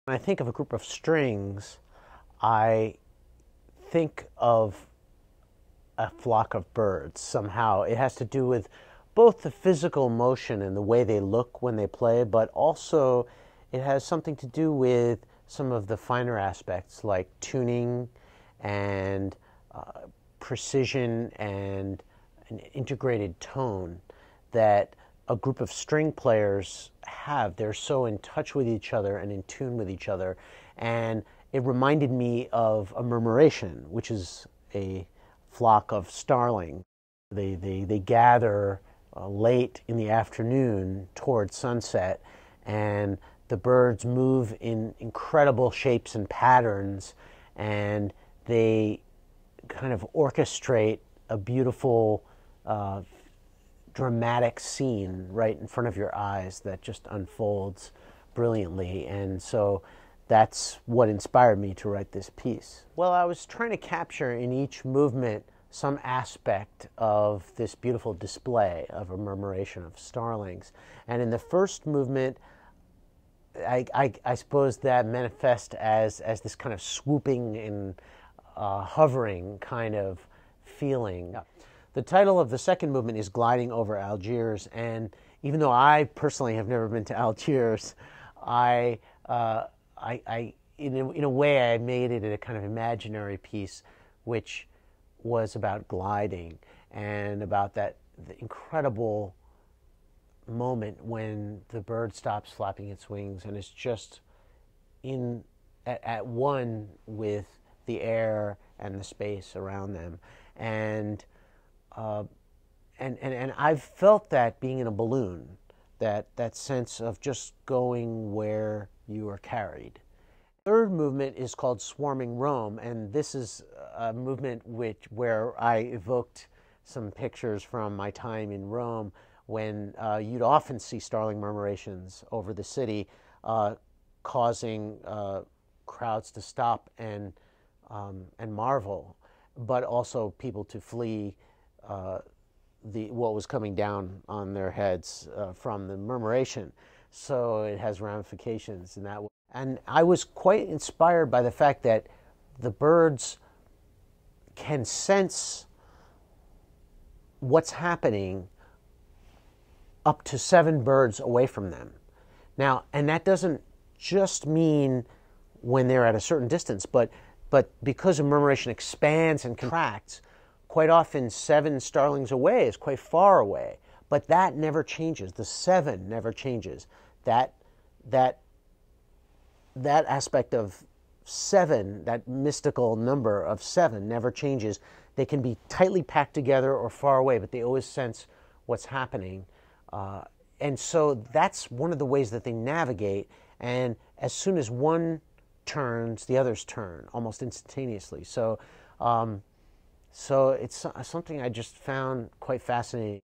When I think of a group of strings, I think of a flock of birds somehow. It has to do with both the physical motion and the way they look when they play, but also it has something to do with some of the finer aspects like tuning and precision and an integrated tone that a group of string players have. They're so in touch with each other and in tune with each other. And it reminded me of a murmuration, which is a flock of starlings. They gather late in the afternoon toward sunset, and the birds move in incredible shapes and patterns, and they kind of orchestrate a beautiful dramatic scene right in front of your eyes that just unfolds brilliantly. And so that's what inspired me to write this piece. Well, I was trying to capture in each movement some aspect of this beautiful display of a murmuration of starlings. And in the first movement, I suppose that manifests as this kind of swooping and hovering kind of feeling. The title of the second movement is Gliding Over Algiers, and even though I personally have never been to Algiers, in a way I made it a kind of imaginary piece which was about gliding and about the incredible moment when the bird stops flapping its wings and is just at one with the air and the space around them. And I've felt that being in a balloon, that sense of just going where you are carried. The third movement is called Swarming Rome, and this is a movement where I evoked some pictures from my time in Rome when you'd often see starling murmurations over the city, causing crowds to stop and marvel, but also people to flee what was coming down on their heads from the murmuration. So it has ramifications in that way. And I was quite inspired by the fact that the birds can sense what's happening up to 7 birds away from them. Now, and that doesn't just mean when they're at a certain distance, but because a murmuration expands and contracts, quite often 7 starlings away is quite far away. But that never changes. The 7 never changes. That aspect of 7, that mystical number of 7 never changes. They can be tightly packed together or far away, but they always sense what's happening. And so that's one of the ways that they navigate. And as soon as one turns, the others turn almost instantaneously. So it's something I just found quite fascinating.